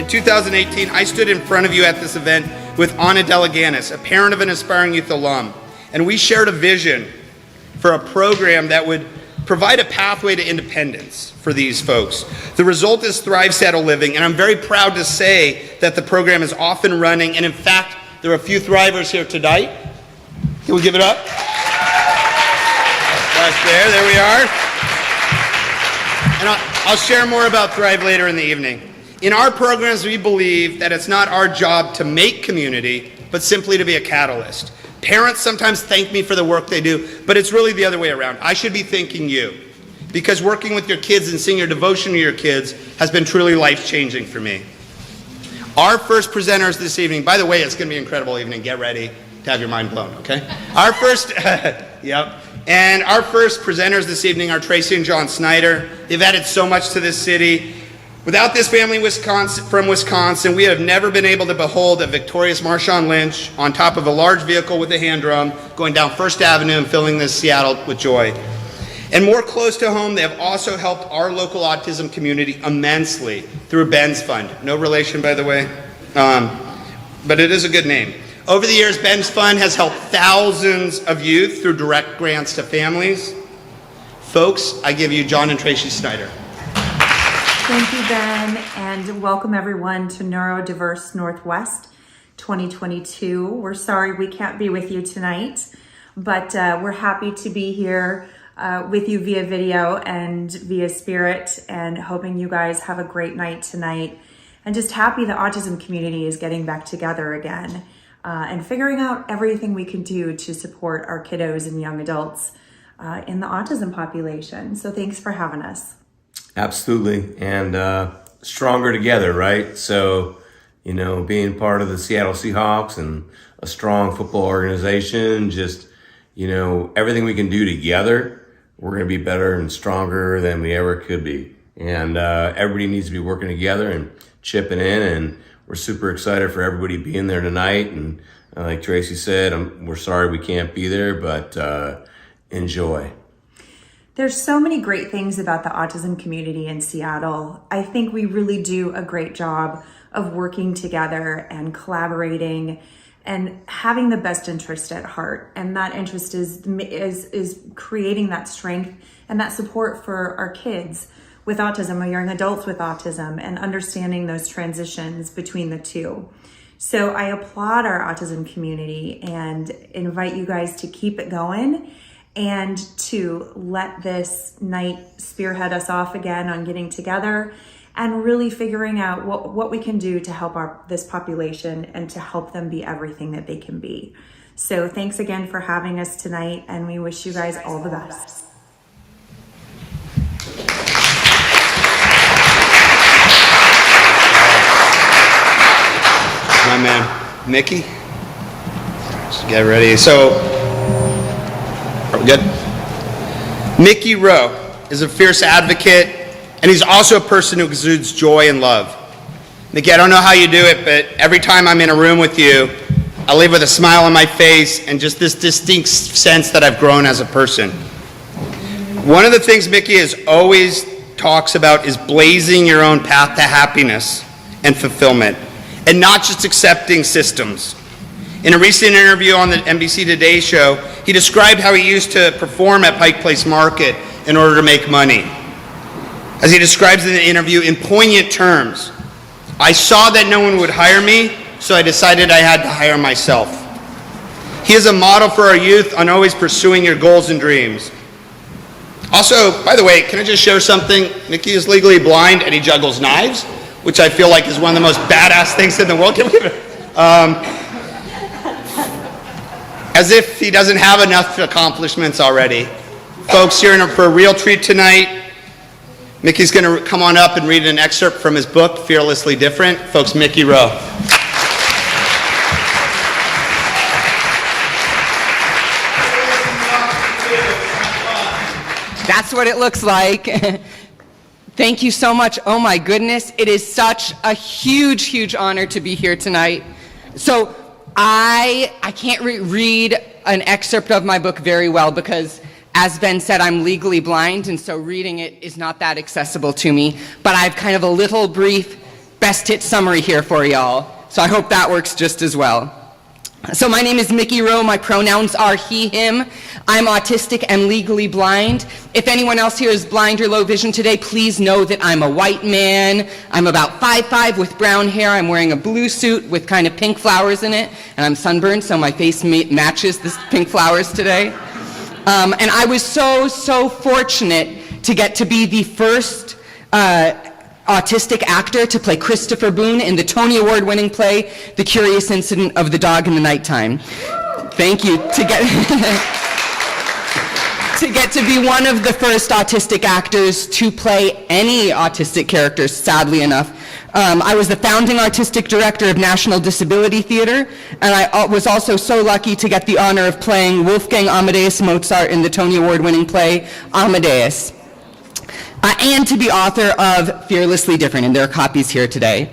In 2018, I stood in front of you at this event with Anna Deleganis, a parent of an aspiring youth alum, and we shared a vision for a program that would provide a pathway to independence for these folks. The result is Thrive Seattle Living, and I'm very proud to say that the program is off and running, and in fact, there are a few Thrivers here tonight. Can we give it up? Right there we are. And I'll share more about Thrive later in the evening. In our programs, we believe that it's not our job to make community, but simply to be a catalyst. Parents sometimes thank me for the work they do, but it's really the other way around. I should be thanking you, because working with your kids and seeing your devotion to your kids has been truly life-changing for me. Our first presenters this evening, by the way, it's going to be an incredible evening. Get ready to have your mind blown, okay? Our first presenters this evening are Tracy and John Snyder. They've added so much to this city. Without this family from Wisconsin, we have never been able to behold a victorious Marshawn Lynch on top of a large vehicle with a hand drum going down First Avenue and filling this Seattle with joy. And more close to home, they have also helped our local autism community immensely through Ben's Fund. No relation, by the way, but it is a good name. Over the years, Ben's Fund has helped thousands of youth through direct grants to families. Folks, I give you John and Tracy Snyder. Thank you, Ben, and welcome everyone to Neurodiverse Northwest 2022. We're sorry we can't be with you tonight, but we're happy to be here with you via video and via spirit, and hoping you guys have a great night tonight, and just happy the autism community is getting back together again and figuring out everything we can do to support our kiddos and young adults in the autism population. So thanks for having us. Absolutely, and stronger together, right? So, you know, being part of the Seattle Seahawks and a strong football organization, just, you know, everything we can do together, we're going to be better and stronger than we ever could be. And everybody needs to be working together and chipping in, and we're super excited for everybody being there tonight. And like Tracy said, we're sorry we can't be there, but enjoy. There's so many great things about the autism community in Seattle. I think we really do a great job of working together and collaborating and having the best interest at heart. And that interest is creating that strength and that support for our kids with autism, or young adults with autism, and understanding those transitions between the two. So I applaud our autism community and invite you guys to keep it going, and to let this night spearhead us off again on getting together and really figuring out what we can do to help this population and to help them be everything that they can be. So thanks again for having us tonight, and we wish you guys all the best. My man, Mickey. Just get ready. So, are we good? Mickey Rowe is a fierce advocate, and he's also a person who exudes joy and love. Mickey, I don't know how you do it, but every time I'm in a room with you, I leave with a smile on my face and just this distinct sense that I've grown as a person. One of the things Mickey always talks about is blazing your own path to happiness and fulfillment, and not just accepting systems. In a recent interview on the NBC Today show, he described how he used to perform at Pike Place Market in order to make money. As he describes in the interview in poignant terms, I saw that no one would hire me, so I decided I had to hire myself. He is a model for our youth on always pursuing your goals and dreams. Also, by the way, can I just share something? Mickey is legally blind and he juggles knives, which I feel like is one of the most badass things in the world. Can we give it? As if he doesn't have enough accomplishments already. Folks, you're in for a real treat tonight. Mickey's going to come on up and read an excerpt from his book, Fearlessly Different. Folks, Mickey Rowe. That's what it looks like. Thank you so much. Oh my goodness, it is such a huge, huge honor to be here tonight. So I can't read an excerpt of my book very well because, as Ben said, I'm legally blind, and so reading it is not that accessible to me. But I have kind of a little brief best hit summary here for y'all. So I hope that works just as well. So my name is Mickey Rowe. My pronouns are he, him. I'm autistic and legally blind. If anyone else here is blind or low vision today, please know that I'm a white man. I'm about 5'5" with brown hair. I'm wearing a blue suit with kind of pink flowers in it. And I'm sunburned, so my face matches the pink flowers today. And I was so fortunate to get to be the first autistic actor to play Christopher Boone in the Tony Award-winning play, The Curious Incident of the Dog in the Nighttime. Thank you. To get to be one of the first autistic actors to play any autistic characters, sadly enough. I was the founding artistic director of National Disability Theater, and I was also so lucky to get the honor of playing Wolfgang Amadeus Mozart in the Tony Award-winning play, Amadeus. And to be author of Fearlessly Different, and there are copies here today.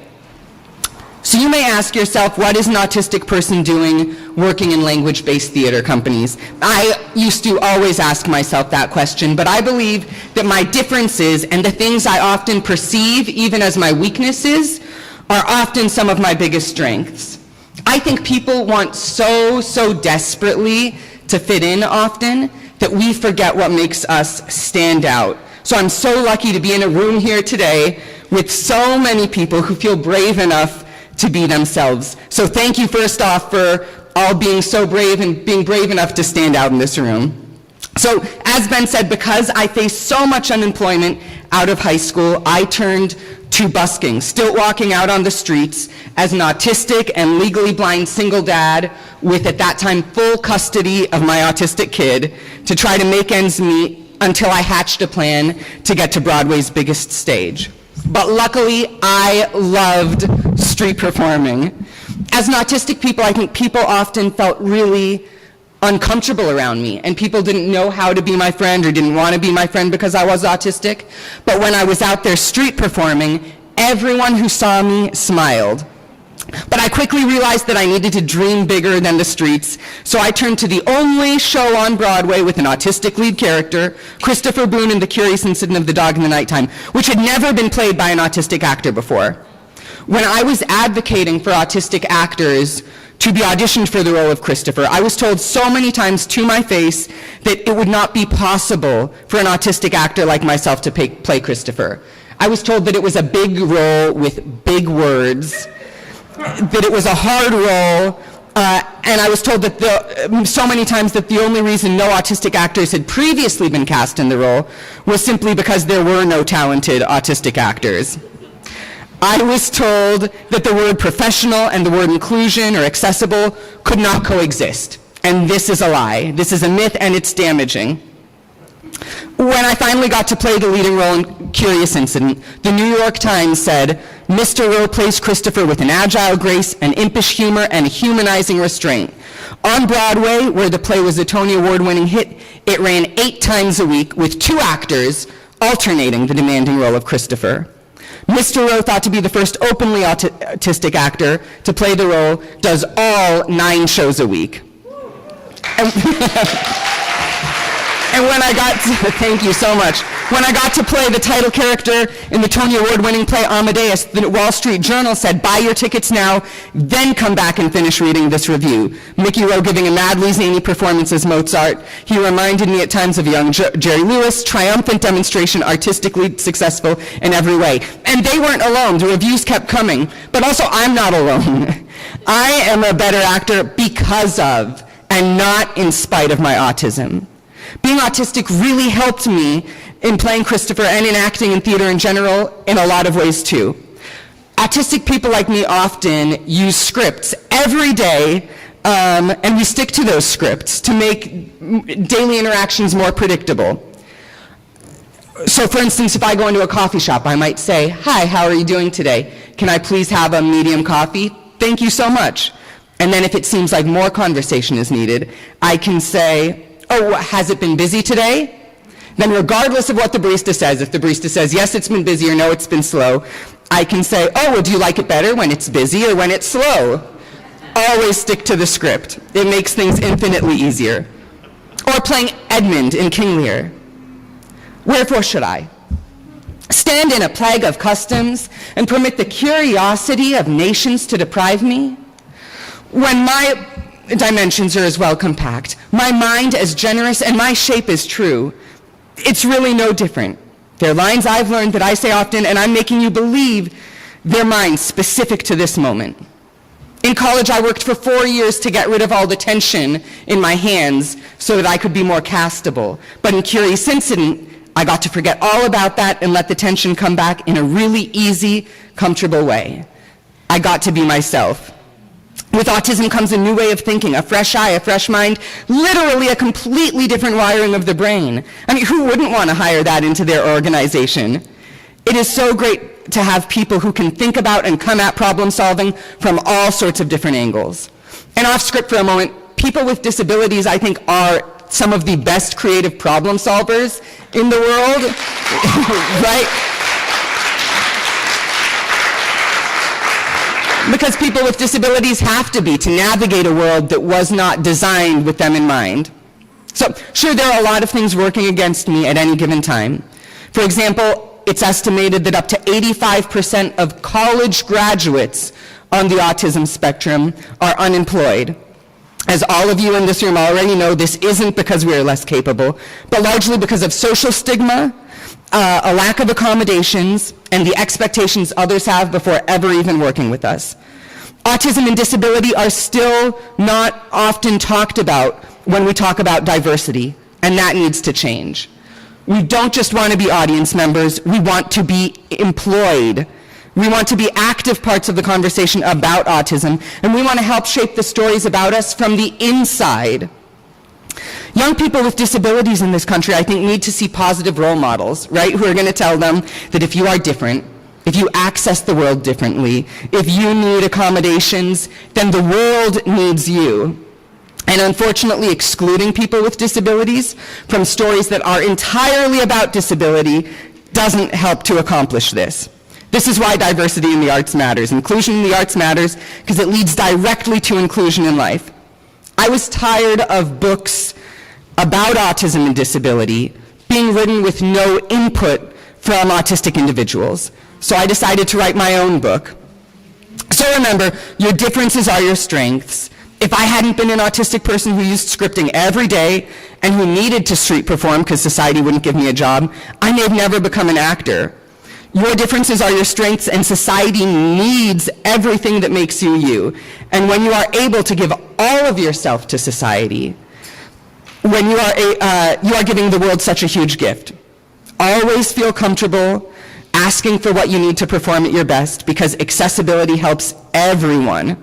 So you may ask yourself, what is an autistic person doing working in language-based theater companies? I used to always ask myself that question, but I believe that my differences and the things I often perceive, even as my weaknesses, are often some of my biggest strengths. I think people want so desperately to fit in often that we forget what makes us stand out. So I'm so lucky to be in a room here today with so many people who feel brave enough to be themselves. So thank you first off for all being so brave and being brave enough to stand out in this room. So as Ben said, because I faced so much unemployment out of high school, I turned to busking, still walking out on the streets as an autistic and legally blind single dad with, at that time, full custody of my autistic kid to try to make ends meet until I hatched a plan to get to Broadway's biggest stage. But luckily, I loved street performing. As an autistic people, I think people often felt really uncomfortable around me, and people didn't know how to be my friend or didn't want to be my friend because I was autistic. But when I was out there street performing, everyone who saw me smiled. But I quickly realized that I needed to dream bigger than the streets, so I turned to the only show on Broadway with an autistic lead character, Christopher Boone in The Curious Incident of the Dog in the Nighttime, which had never been played by an autistic actor before. When I was advocating for autistic actors to be auditioned for the role of Christopher, I was told so many times to my face that it would not be possible for an autistic actor like myself to play Christopher. I was told that it was a big role with big words, that it was a hard role, and I was told that so many times that the only reason no autistic actors had previously been cast in the role was simply because there were no talented autistic actors. I was told that the word professional and the word inclusion or accessible could not coexist, and this is a lie. This is a myth, and it's damaging. When I finally got to play the leading role in Curious Incident, the New York Times said, "Mr. Rowe plays Christopher with an agile grace, an impish humor, and a humanizing restraint." On Broadway, where the play was a Tony Award-winning hit, it ran 8 times a week with 2 actors alternating the demanding role of Christopher. Mr. Rowe, thought to be the first openly autistic actor to play the role, does all 9 shows a week. And when I got to, thank you so much. When I got to play the title character in the Tony Award-winning play Amadeus, the Wall Street Journal said, "Buy your tickets now, then come back and finish reading this review." Mickey Rowe giving a madly zany performance as Mozart. He reminded me at times of young Jerry Lewis, triumphant demonstration, artistically successful in every way. And they weren't alone. The reviews kept coming. But also, I'm not alone. I am a better actor because of, and not in spite of, my autism. Being autistic really helped me in playing Christopher and in acting in theater in general in a lot of ways too. Autistic people like me often use scripts every day, and we stick to those scripts to make daily interactions more predictable. So for instance, if I go into a coffee shop, I might say, "Hi, how are you doing today? Can I please have a medium coffee? Thank you so much." And then if it seems like more conversation is needed, I can say, "Oh, has it been busy today?" Then regardless of what the barista says, if the barista says, "Yes, it's been busy," or "No, it's been slow," I can say, "Oh, well, do you like it better when it's busy or when it's slow?" Always stick to the script. It makes things infinitely easier. Or playing Edmund in King Lear. "Wherefore should I? Stay stand in a plague of customs and permit the curiosity of nations to deprive me? When my dimensions are as well compact, my mind as generous, and my shape as true, it's really no different. They're lines I've learned that I say often, and I'm making you believe they're mine specific to this moment. In college, I worked for 4 years to get rid of all the tension in my hands so that I could be more castable. But in Curious Incident, I got to forget all about that and let the tension come back in a really easy, comfortable way. I got to be myself. With autism comes a new way of thinking, a fresh eye, a fresh mind, literally a completely different wiring of the brain. I mean, who wouldn't want to hire that into their organization? It is so great to have people who can think about and come at problem solving from all sorts of different angles. And off script for a moment, people with disabilities, I think, are some of the best creative problem solvers in the world, right? Because people with disabilities have to be to navigate a world that was not designed with them in mind. So, sure, there are a lot of things working against me at any given time. For example, it's estimated that up to 85% of college graduates on the autism spectrum are unemployed. As all of you in this room already know, this isn't because we are less capable, but largely because of social stigma, a lack of accommodations, and the expectations others have before ever even working with us. Autism and disability are still not often talked about when we talk about diversity, and that needs to change. We don't just want to be audience members, we want to be employed. We want to be active parts of the conversation about autism, and we want to help shape the stories about us from the inside. Young people with disabilities in this country, I think, need to see positive role models, right, who are going to tell them that if you are different, if you access the world differently, if you need accommodations, then the world needs you. And unfortunately, excluding people with disabilities from stories that are entirely about disability doesn't help to accomplish this. This is why diversity in the arts matters. Inclusion in the arts matters because it leads directly to inclusion in life. I was tired of books about autism and disability being written with no input from autistic individuals. So I decided to write my own book. So remember, your differences are your strengths. If I hadn't been an autistic person who used scripting every day and who needed to street perform because society wouldn't give me a job, I may have never become an actor. Your differences are your strengths, and society needs everything that makes you you. And when you are able to give all of yourself to society, when you are giving the world such a huge gift. Always feel comfortable asking for what you need to perform at your best, because accessibility helps everyone.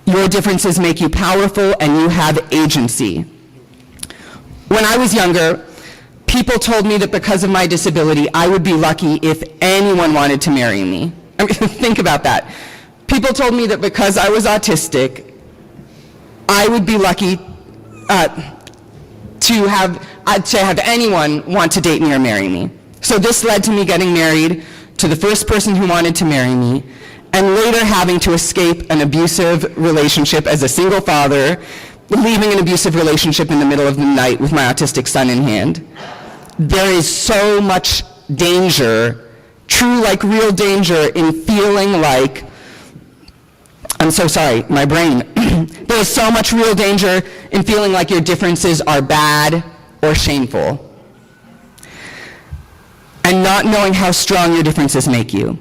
Your differences make you powerful, and you have agency. When I was younger, people told me that because of my disability, I would be lucky if anyone wanted to marry me. I mean, think about that. People told me that because I was autistic, I would be lucky to have anyone want to date me or marry me. So this led to me getting married to the first person who wanted to marry me, and later having to escape an abusive relationship as a single father, leaving an abusive relationship in the middle of the night with my autistic son in hand. There is so much danger, true, like real danger, in feeling like, I'm so sorry, my brain. There is so much real danger in feeling like your differences are bad or shameful, and not knowing how strong your differences make you.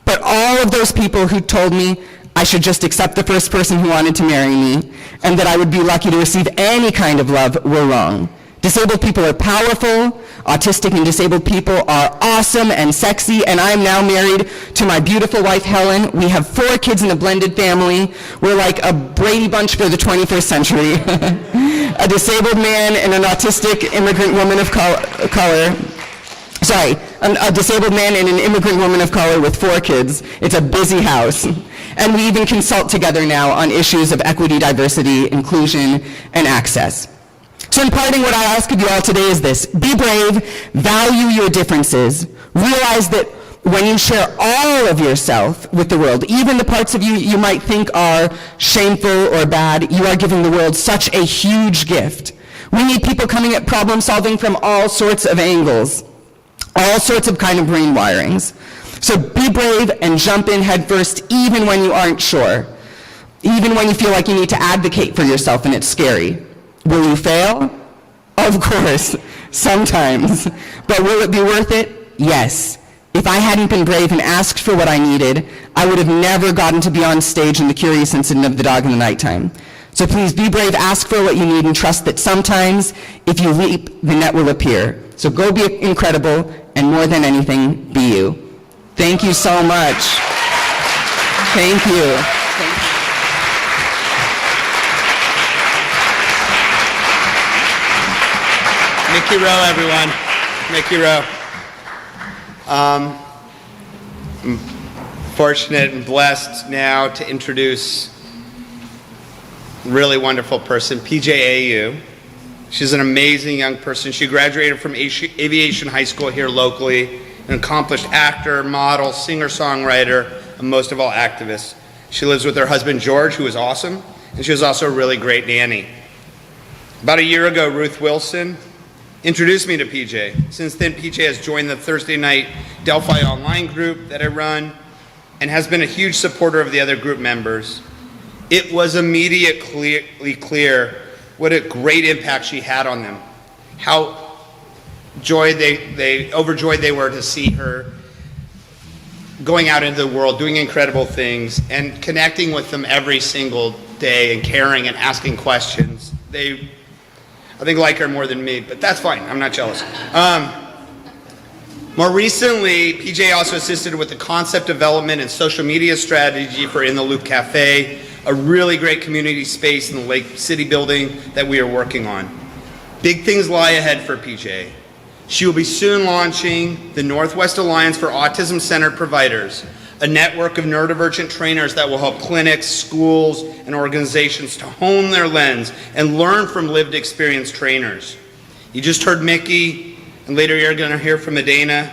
But all of those people who told me I should just accept the first person who wanted to marry me, and that I would be lucky to receive any kind of love, were wrong. Disabled people are powerful, autistic and disabled people are awesome and sexy, and I'm now married to my beautiful wife, Helen. We have 4 kids in a blended family. We're like a Brady Bunch for the 21st century. A disabled man and an autistic immigrant woman of color. Sorry, a disabled man and an immigrant woman of color with 4 kids. It's a busy house. And we even consult together now on issues of equity, diversity, inclusion, and access. So in parting, what I ask of you all today is this: be brave, value your differences, realize that when you share all of yourself with the world, even the parts of you you might think are shameful or bad, you are giving the world such a huge gift. We need people coming at problem solving from all sorts of angles. all sorts of kind of brain wirings. So be brave and jump in headfirst even when you aren't sure, even when you feel like you need to advocate for yourself and it's scary. Will you fail? Of course, sometimes. But will it be worth it? Yes. If I hadn't been brave and asked for what I needed, I would have never gotten to be on stage in The Curious Incident of the Dog in the Nighttime. So please be brave, ask for what you need, and trust that sometimes, if you leap, the net will appear. So go be incredible, and more than anything, be you. Thank you so much. Thank you. Mickey Rowe, everyone. Mickey Rowe. I'm fortunate and blessed now to introduce a really wonderful person, PJAU. She's an amazing young person. She graduated from Aviation High School here locally, an accomplished actor, model, singer-songwriter, and most of all, activist. She lives with her husband, George, who is awesome, and she was also a really great nanny. About a year ago, Ruth Wilson introduced me to PJ. Since then, PJ has joined the Thursday night Delphi online group that I run and has been a huge supporter of the other group members. It was immediately clear what a great impact she had on them, how overjoyed they were to see her going out into the world, doing incredible things, and connecting with them every single day and caring and asking questions. I think like her more than me, but that's fine. I'm not jealous. More recently, PJ also assisted with the concept development and social media strategy for In the Loop Cafe, a really great community space in the Lake City building that we are working on. Big things lie ahead for PJ. She will be soon launching the Northwest Alliance for Autism-Centered Providers, a network of neurodivergent trainers that will help clinics, schools, and organizations to hone their lens and learn from lived experience trainers. You just heard Mickey, and later you're going to hear from Medina.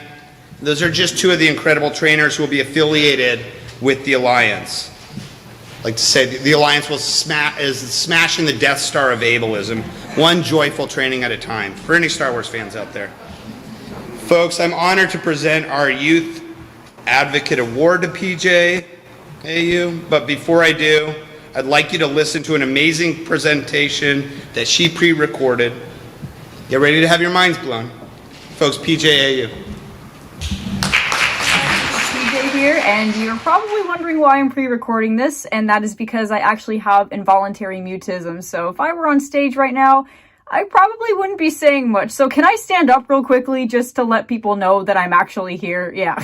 Those are just two of the incredible trainers who will be affiliated with the Alliance. I like to say the Alliance is smashing the Death Star of ableism, one joyful training at a time, for any Star Wars fans out there. Folks, I'm honored to present our Youth Advocate Award to PJAU, but before I do, I'd like you to listen to an amazing presentation that she pre-recorded. Get ready to have your minds blown. Folks, PJAU. PJ here, and you're probably wondering why I'm pre-recording this, and that is because I actually have involuntary mutism. So if I were on stage right now, I probably wouldn't be saying much. So can I stand up real quickly just to let people know that I'm actually here? Yeah.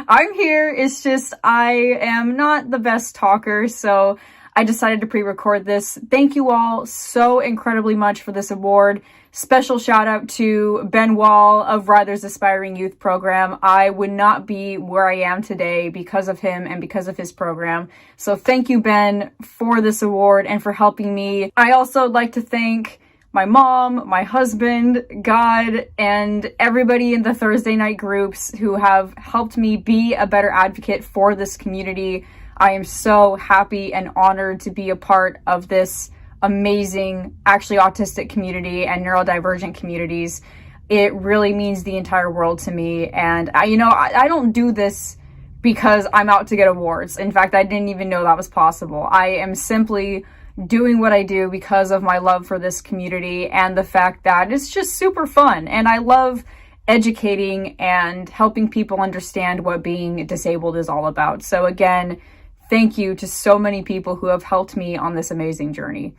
I'm here, it's just I am not the best talker, so I decided to pre-record this. Thank you all so incredibly much for this award. Special shout out to Ben Wall of Ryder's Aspiring Youth Program. I would not be where I am today because of him and because of his program. So thank you, Ben, for this award and for helping me. I also like to thank my mom, my husband, God, and everybody in the Thursday night groups who have helped me be a better advocate for this community. I am so happy and honored to be a part of this amazing, actually autistic community and neurodivergent communities. It really means the entire world to me. And I don't do this because I'm out to get awards. In fact, I didn't even know that was possible. I am simply doing what I do because of my love for this community and the fact that it's just super fun. And I love educating and helping people understand what being disabled is all about. So again, thank you to so many people who have helped me on this amazing journey.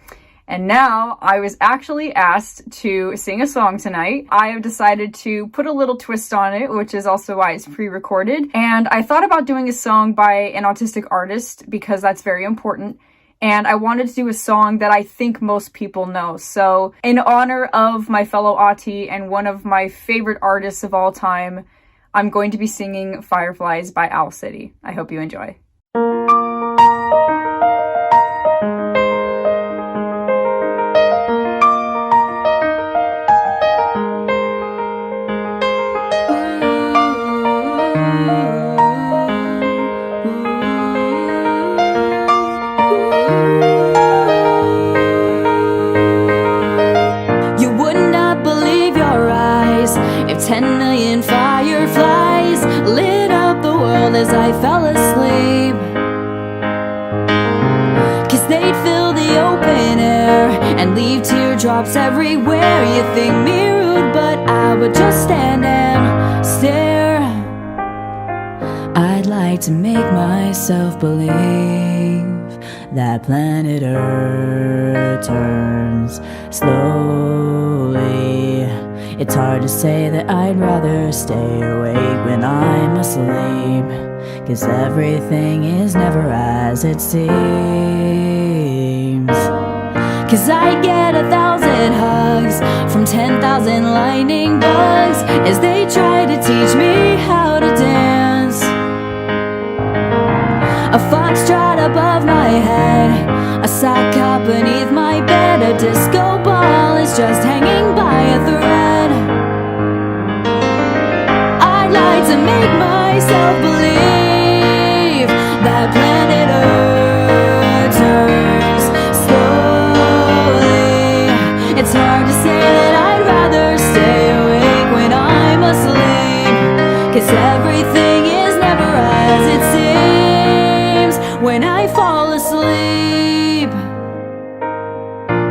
And now I was actually asked to sing a song tonight. I have decided to put a little twist on it, which is also why it's pre-recorded. And I thought about doing a song by an autistic artist because that's very important. And I wanted to do a song that I think most people know. So in honor of my fellow Autie and one of my favorite artists of all time, I'm going to be singing Fireflies by Owl City. I hope you enjoy. You would not believe your eyes if 10 million cops everywhere. You think me rude, but I would just stand and stare. I'd like to make myself believe that planet Earth turns slowly. It's hard to say that I'd rather stay awake when I'm asleep, 'cause everything is never as it seems. 'Cause I get 1,000 hugs from 10,000 lightning bugs as they try to teach me how to dance. A foxtrot above my head, a sock hop beneath my bed, a disco ball is just hanging by a thread. I'd like to make myself believe that planet Earth turns slowly. It's hard to say that I'd rather stay awake when I'm asleep, 'cause everything is never as it seems when I fall asleep.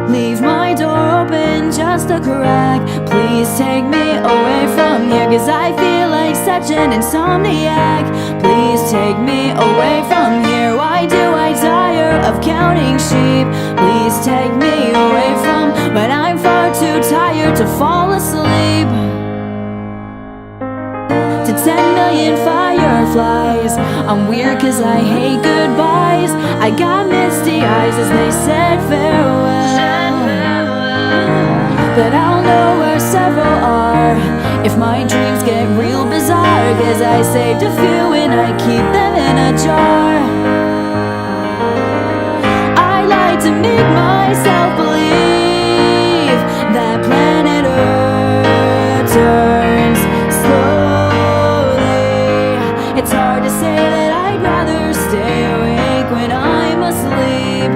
Leave my door open just a crack, please take me away from here, 'cause I feel like such an insomniac. Please take me away from here. Why do I tire of counting sheep? Please take me away from, but I'm far too tired to fall asleep. To 10 million fireflies, I'm weird 'cause I hate goodbyes. I got misty eyes as they said farewell, but I'll know where several are if my dreams get real bizarre, 'cause I saved a few and I keep them in a jar. I like to make myself believe that planet Earth turns slowly. It's hard to say that I'd rather stay awake when I'm asleep,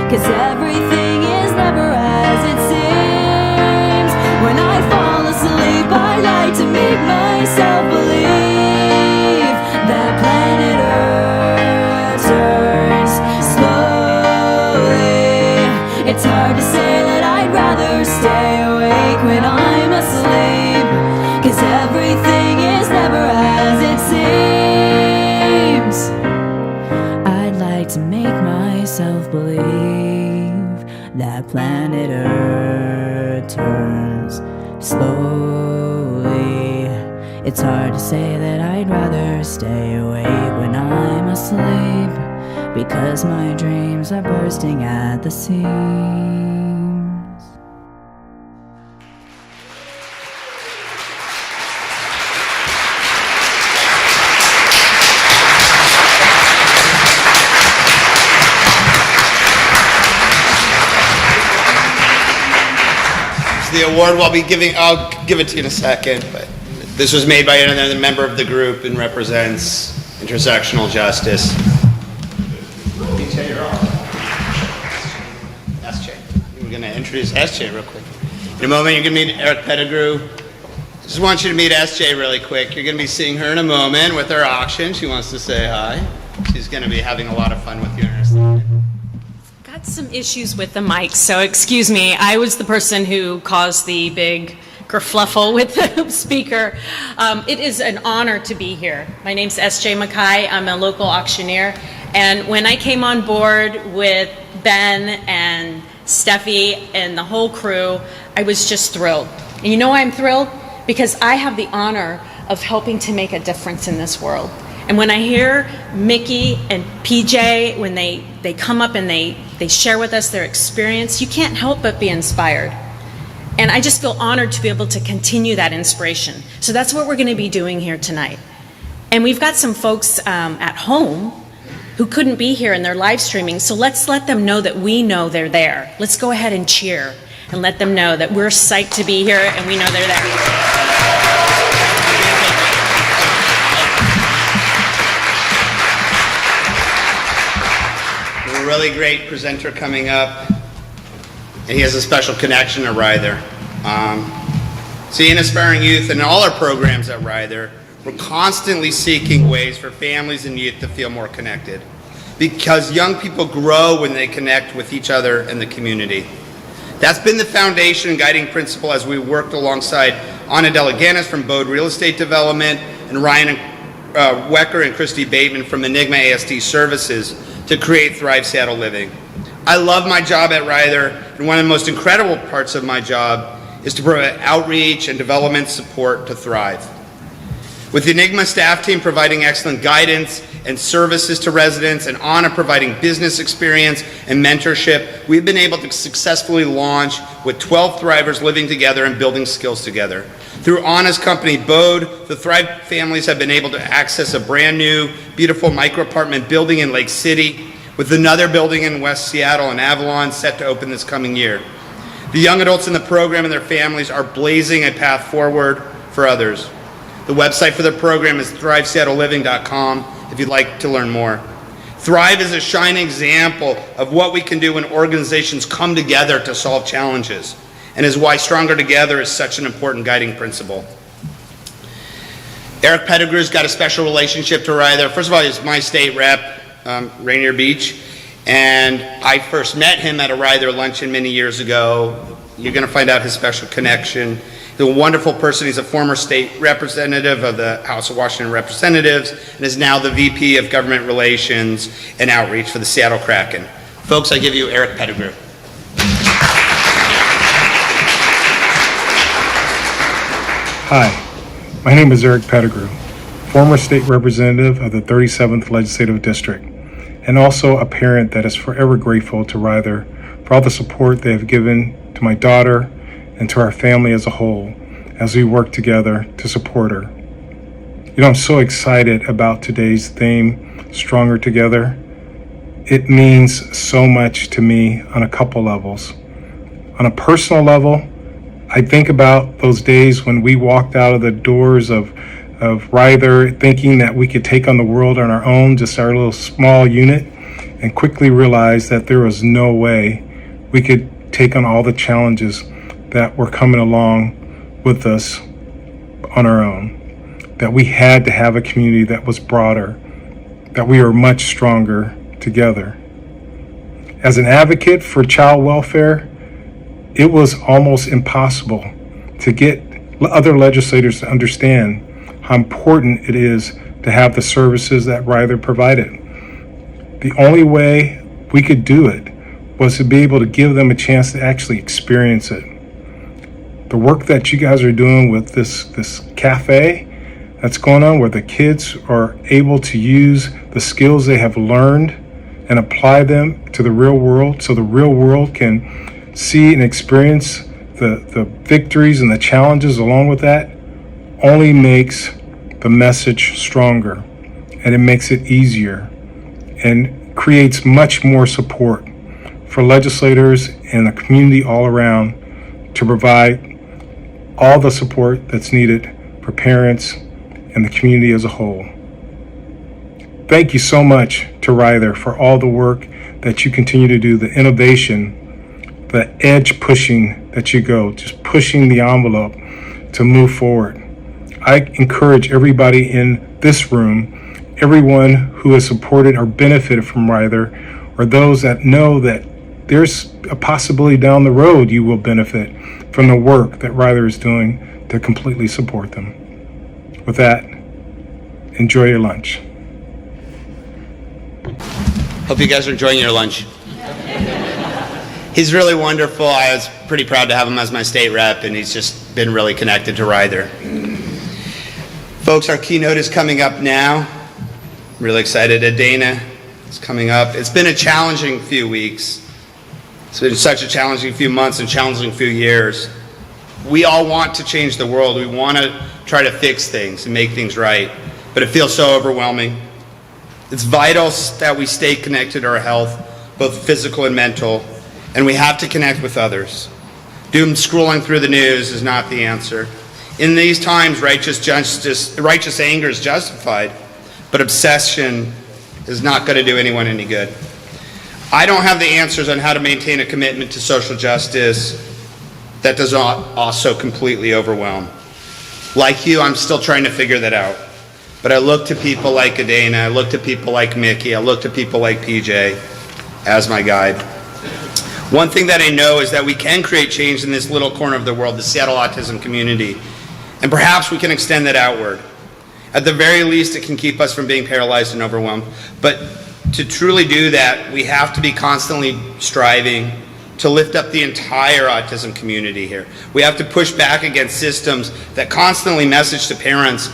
'cause everything is never as it seems when I fall asleep. I like to make myself believe that planet Earth turns slowly. It's hard to say that I'd rather stay awake when I'm asleep, 'cause everything is never as it seems. I'd like to make myself believe that planet Earth turns slowly. It's hard to say that I'd rather stay awake when I'm asleep, because my dreams are bursting at the seams. The award we'll be giving, I'll give it to you in a second, but this was made by another member of the group and represents intersectional justice. SJ, you're on. SJ. We're going to introduce SJ real quick. In a moment, you're going to meet Eric Pettigrew. Just want you to meet SJ really quick. You're going to be seeing her in a moment with her auction. She wants to say hi. She's going to be having a lot of fun with you in her second. Got some issues with the mic, so excuse me. I was the person who caused the big kerfluffle with the speaker. It is an honor to be here. My name's SJ Mackay. I'm a local auctioneer, and when I came on board with Ben and Steffi and the whole crew, I was just thrilled. And you know why I'm thrilled? Because I have the honor of helping to make a difference in this world. And when I hear Mickey and PJ, when they come up and they share with us their experience, you can't help but be inspired. And I just feel honored to be able to continue that inspiration. So that's what we're going to be doing here tonight. And we've got some folks at home who couldn't be here and they're live streaming, so let's let them know that we know they're there. Let's go ahead and cheer and let them know that we're psyched to be here and we know they're there. Really great presenter coming up, and he has a special connection to Ryther. See, in Aspiring Youth and all our programs at Ryther, we're constantly seeking ways for families and youth to feel more connected, because young people grow when they connect with each other and the community. That's been the foundation and guiding principle as we worked alongside Anna Deleganis from Bode Real Estate Development and Ryan Wecker and Christy Bateman from Enigma ASD Services to create Thrive Seattle Living. I love my job at Ryther, and one of the most incredible parts of my job is to provide outreach and development support to Thrive. With the Enigma staff team providing excellent guidance and services to residents, and Anna providing business experience and mentorship, we've been able to successfully launch with 12 Thrivers living together and building skills together. Through Anna's company, Bode, the Thrive families have been able to access a brand new, beautiful micro-apartment building in Lake City, with another building in West Seattle and Avalon set to open this coming year. The young adults in the program and their families are blazing a path forward for others. The website for the program is thriveseattleliving.com if you'd like to learn more. Thrive is a shining example of what we can do when organizations come together to solve challenges, and is why Stronger Together is such an important guiding principle. Eric Pettigrew's got a special relationship to Ryther. First of all, he's my state rep, Rainier Beach, and I first met him at a Ryther luncheon many years ago. You're going to find out his special connection. He's a wonderful person. He's a former state representative of the House of Washington Representatives and is now the VP of Government Relations and Outreach for the Seattle Kraken. Folks, I give you Eric Pettigrew. Hi, my name is Eric Pettigrew, former state representative of the 37th Legislative District, and also a parent that is forever grateful to Ryther for all the support they have given to my daughter and to our family as a whole as we work together to support her. You know, I'm so excited about today's theme, Stronger Together. It means so much to me on a couple levels. On a personal level, I think about those days when we walked out of the doors of Ryther thinking that we could take on the world on our own, just our little small unit, and quickly realized that there was no way we could take on all the challenges that were coming along with us on our own, that we had to have a community that was broader, that we are much stronger together. As an advocate for child welfare, it was almost impossible to get other legislators to understand how important it is to have the services that Ryther provided. The only way we could do it was to be able to give them a chance to actually experience it. The work that you guys are doing with this cafe that's going on, where the kids are able to use the skills they have learned and apply them to the real world, so the real world can see and experience the victories and the challenges along with that, only makes the message stronger, and it makes it easier and creates much more support for legislators and the community all around to provide all the support that's needed for parents and the community as a whole. Thank you so much to Ryther for all the work that you continue to do, the innovation, the edge pushing that you go, just pushing the envelope to move forward. I encourage everybody in this room, everyone who has supported or benefited from Ryther, or those that know that there's a possibility down the road you will benefit from the work that Ryther is doing to completely support them. With that, enjoy your lunch. Hope you guys are enjoying your lunch. He's really wonderful. I was pretty proud to have him as my state rep, and he's just been really connected to Ryther. Folks, our keynote is coming up now. I'm really excited. Adana is coming up. It's been a challenging few weeks. It's been such a challenging few months and challenging few years. We all want to change the world. We want to try to fix things and make things right, but it feels so overwhelming. It's vital that we stay connected to our health, both physical and mental, and we have to connect with others. Doom scrolling through the news is not the answer. In these times, righteous anger is justified, but obsession is not going to do anyone any good. I don't have the answers on how to maintain a commitment to social justice that does not also completely overwhelm. Like you, I'm still trying to figure that out. But I look to people like Adana, I look to people like Mickey, I look to people like PJ as my guide. One thing that I know is that we can create change in this little corner of the world, the Seattle autism community, and perhaps we can extend that outward. At the very least, it can keep us from being paralyzed and overwhelmed. But to truly do that, we have to be constantly striving to lift up the entire autism community here. We have to push back against systems that constantly message to parents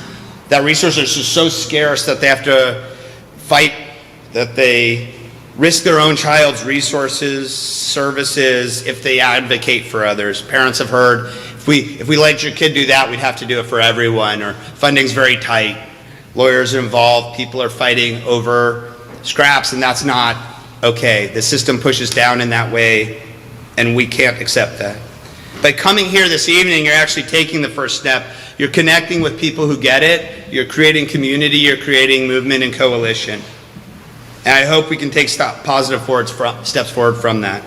that resources are so scarce that they have to fight, that they risk their own child's resources, services, if they advocate for others. Parents have heard, if we let your kid do that, we'd have to do it for everyone, or funding's very tight. Lawyers are involved, people are fighting over scraps, and that's not okay. The system pushes down in that way, and we can't accept that. By coming here this evening, you're actually taking the first step. You're connecting with people who get it, you're creating community, you're creating movement and coalition. And I hope we can take positive steps forward from that.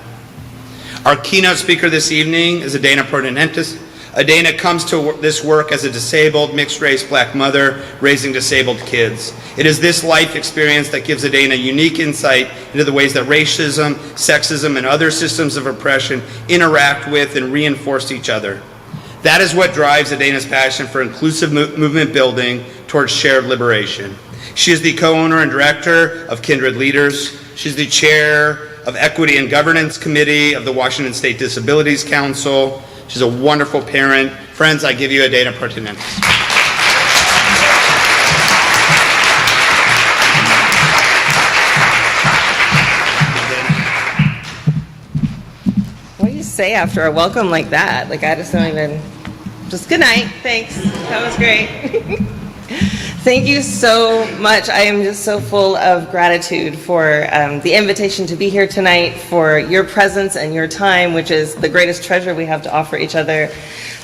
Our keynote speaker this evening is Adana Protonentis. Adana comes to this work as a disabled, mixed-race black mother raising disabled kids. It is this life experience that gives Adana unique insight into the ways that racism, sexism, and other systems of oppression interact with and reinforce each other. That is what drives Adana's passion for inclusive movement building towards shared liberation. She is the co-owner and director of Kindred Leaders. She's the chair of Equity and Governance Committee of the Washington State Disabilities Council. She's a wonderful parent. Friends, I give you Adana Protonentis. What do you say after a welcome like that? Like, I just don't even, just good night, thanks, that was great. Thank you so much. I am just so full of gratitude for the invitation to be here tonight, for your presence and your time, which is the greatest treasure we have to offer each other.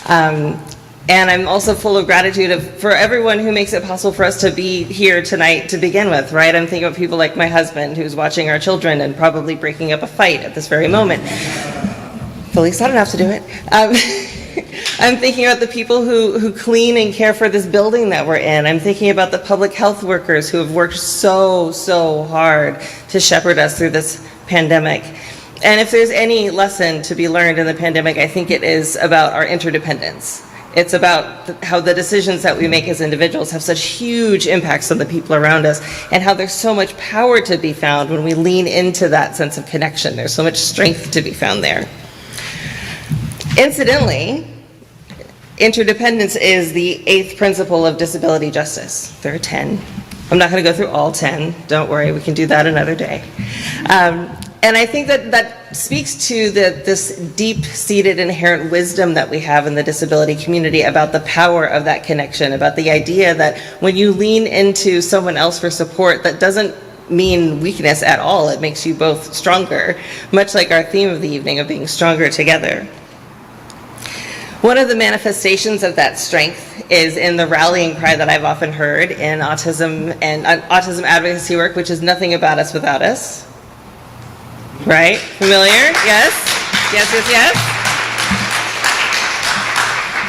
And I'm also full of gratitude for everyone who makes it possible for us to be here tonight to begin with, right? I'm thinking of people like my husband who's watching our children and probably breaking up a fight at this very moment. Felice, I don't have to do it. I'm thinking about the people who clean and care for this building that we're in. I'm thinking about the public health workers who have worked so hard to shepherd us through this pandemic. And if there's any lesson to be learned in the pandemic, I think it is about our interdependence. It's about how the decisions that we make as individuals have such huge impacts on the people around us, and how there's so much power to be found when we lean into that sense of connection. There's so much strength to be found there. Incidentally, interdependence is the 8th principle of disability justice. There are 10. I'm not going to go through all 10. Don't worry, we can do that another day. And I think that speaks to this deep-seated inherent wisdom that we have in the disability community about the power of that connection, about the idea that when you lean into someone else for support, that doesn't mean weakness at all. It makes you both stronger, much like our theme of the evening of being stronger together. One of the manifestations of that strength is in the rallying cry that I've often heard in autism and autism advocacy work, which is nothing about us without us. Right? Familiar? Yes? Yes.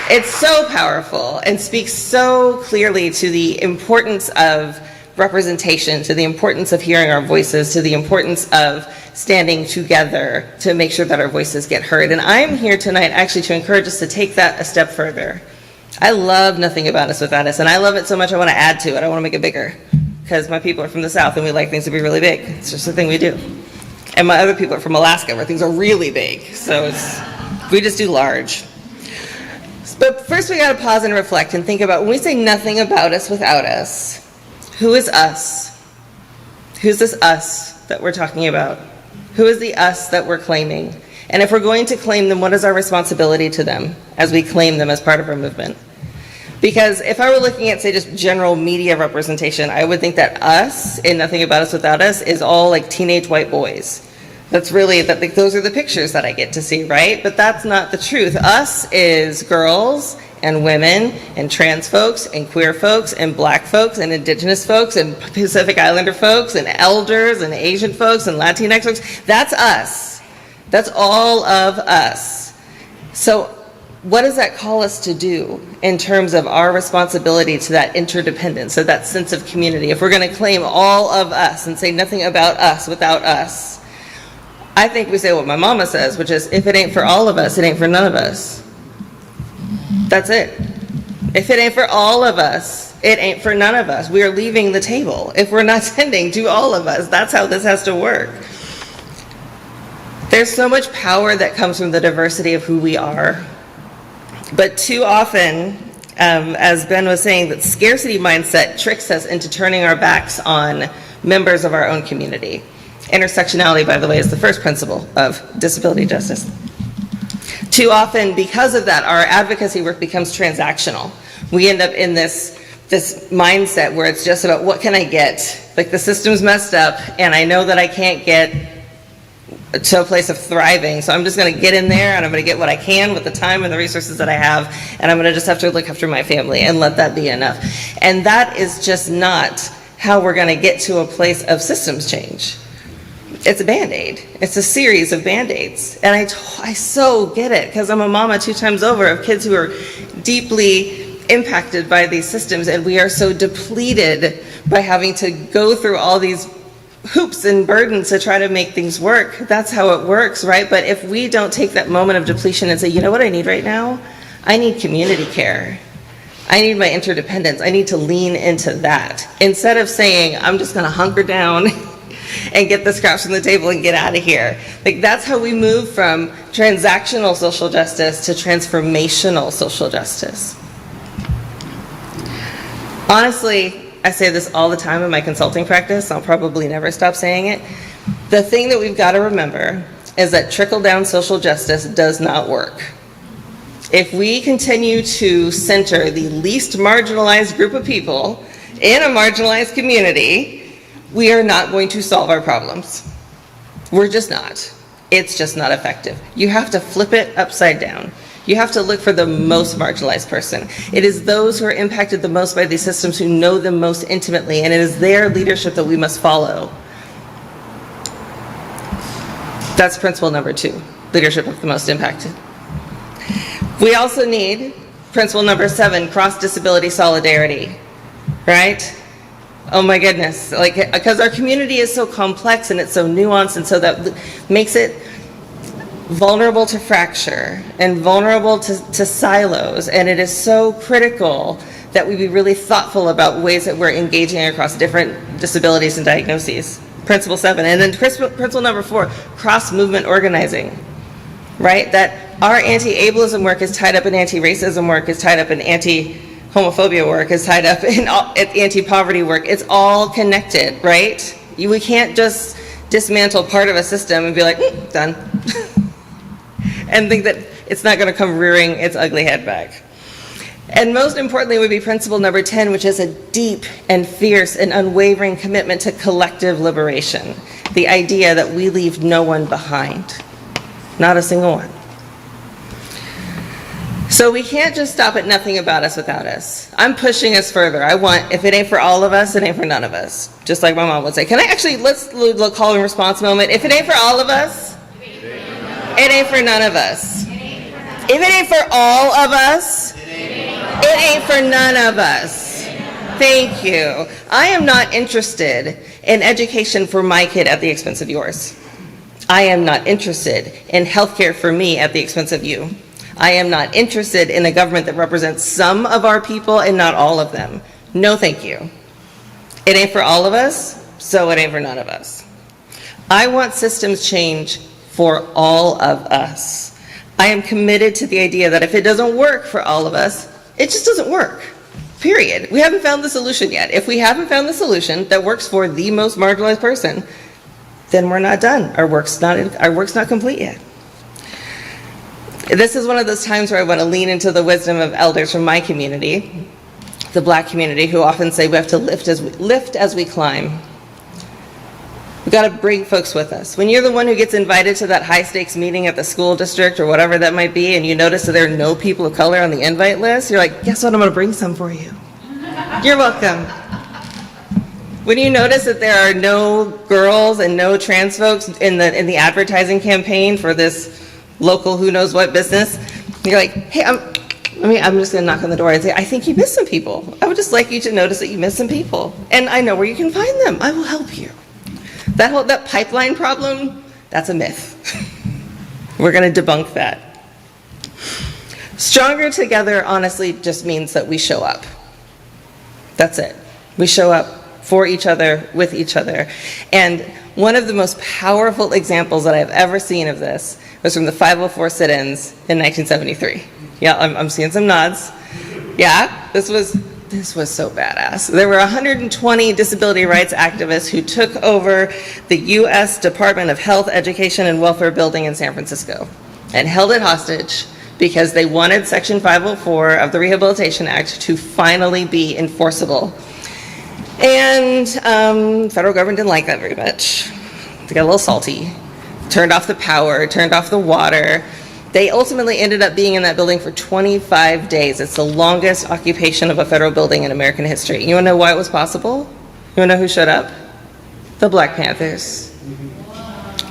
It's so powerful and speaks so clearly to the importance of representation, to the importance of hearing our voices, to the importance of standing together to make sure that our voices get heard. And I'm here tonight actually to encourage us to take that a step further. I love nothing about us without us, and I love it so much I want to add to it. I want to make it bigger, because my people are from the South and we like things to be really big. It's just the thing we do. And my other people are from Alaska where things are really big, so we just do large. But first we got to pause and reflect and think about, when we say nothing about us without us, who is us? Who's this us that we're talking about? Who is the us that we're claiming? And if we're going to claim them, what is our responsibility to them as we claim them as part of our movement? Because if I were looking at, say, just general media representation, I would think that us, in Nothing About Us Without Us, is all like teenage white boys. That's really, those are the pictures that I get to see, right? But that's not the truth. Us is girls and women and trans folks and queer folks and black folks and indigenous folks and Pacific Islander folks and elders and Asian folks and Latinx folks. That's us. That's all of us. So what does that call us to do in terms of our responsibility to that interdependence, so that sense of community? If we're going to claim all of us and say nothing about us without us, I think we say what my mama says, which is, if it ain't for all of us, it ain't for none of us. That's it. If it ain't for all of us, it ain't for none of us. We are leaving the table if we're not tending to all of us. That's how this has to work. There's so much power that comes from the diversity of who we are. But too often, as Ben was saying, that scarcity mindset tricks us into turning our backs on members of our own community. Intersectionality, by the way, is the first principle of disability justice. Too often, because of that, our advocacy work becomes transactional. We end up in this mindset where it's just about what can I get? Like the system's messed up and I know that I can't get to a place of thriving, so I'm just going to get in there and I'm going to get what I can with the time and the resources that I have, and I'm going to just have to look after my family and let that be enough. And that is just not how we're going to get to a place of systems change. It's a Band-Aid. It's a series of Band-Aids. And I so get it, because I'm a mama 2 times over of kids who are deeply impacted by these systems, and we are so depleted by having to go through all these hoops and burdens to try to make things work. That's how it works, right? But if we don't take that moment of depletion and say, you know what I need right now? I need community care. I need my interdependence. I need to lean into that. Instead of saying, I'm just going to hunker down and get the scraps from the table and get out of here. Like, that's how we move from transactional social justice to transformational social justice. Honestly, I say this all the time in my consulting practice. I'll probably never stop saying it. The thing that we've got to remember is that trickle-down social justice does not work. If we continue to center the least marginalized group of people in a marginalized community, we are not going to solve our problems. We're just not. It's just not effective. You have to flip it upside down. You have to look for the most marginalized person. It is those who are impacted the most by these systems who know them most intimately, and it is their leadership that we must follow. That's principle number 2, leadership of the most impacted. We also need principle number 7, cross-disability solidarity, right? Oh my goodness, like, because our community is so complex and it's so nuanced, and so that makes it vulnerable to fracture and vulnerable to silos, and it is so critical that we be really thoughtful about ways that we're engaging across different disabilities and diagnoses. Principle 7. And then principle number 4, cross-movement organizing, right? That our anti-ableism work is tied up in anti-racism work, is tied up in anti-homophobia work, is tied up in anti-poverty work. It's all connected, right? We can't just dismantle part of a system and be like, done. And think that it's not going to come rearing its ugly head back. And most importantly would be principle number 10, which is a deep and fierce and unwavering commitment to collective liberation. The idea that we leave no one behind, not a single one. So we can't just stop at nothing about us without us. I'm pushing us further. I want, if it ain't for all of us, it ain't for none of us. Just like my mom would say. Can I actually, let's do a call and response moment. If it ain't for all of us, it ain't for none of us. If it ain't for all of us, it ain't for none of us. Thank you. I am not interested in education for my kid at the expense of yours. I am not interested in healthcare for me at the expense of you. I am not interested in a government that represents some of our people and not all of them. No, thank you. It ain't for all of us, so it ain't for none of us. I want systems change for all of us. I am committed to the idea that if it doesn't work for all of us, it just doesn't work, period. We haven't found the solution yet. If we haven't found the solution that works for the most marginalized person, then we're not done. Our work's not complete yet. This is one of those times where I want to lean into the wisdom of elders from my community, the Black community, who often say we have to lift as we climb. We've got to bring folks with us. When you're the one who gets invited to that high-stakes meeting at the school district or whatever that might be, and you notice that there are no people of color on the invite list, you're like, guess what, I'm going to bring some for you. You're welcome. When you notice that there are no girls and no trans folks in the advertising campaign for this local who knows what business, you're like, hey, I'm just going to knock on the door and say, I think you missed some people. I would just like you to notice that you missed some people. And I know where you can find them. I will help you. That pipeline problem That's a myth. We're going to debunk that. Stronger together honestly just means that we show up. That's it. We show up for each other, with each other. And one of the most powerful examples that I've ever seen of this was from the 504 sit-ins in 1973. Yeah, I'm seeing some nods. Yeah, this was so badass. There were 120 disability rights activists who took over the U.S. Department of Health, Education, and Welfare building in San Francisco and held it hostage because they wanted Section 504 of the Rehabilitation Act to finally be enforceable. And federal government didn't like that very much. They got a little salty, turned off the power, turned off the water. They ultimately ended up being in that building for 25 days. It's the longest occupation of a federal building in American history. You wanna know why it was possible? You wanna know who showed up? The Black Panthers.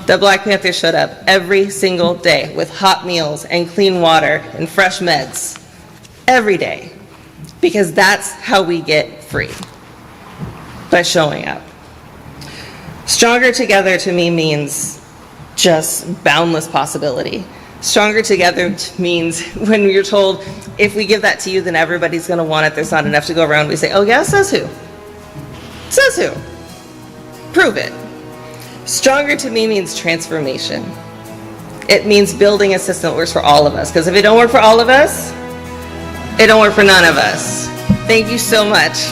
The Black Panthers showed up every single day with hot meals and clean water and fresh meds. Every day. Because that's how we get free. By showing up. Stronger together to me means just boundless possibility. Stronger together means when you're told, if we give that to you, then everybody's going to want it. There's not enough to go around. We say, oh yeah, says who? Says who? Prove it. Stronger to me means transformation. It means building a system that works for all of us. Because if it don't work for all of us, it don't work for none of us. Thank you so much.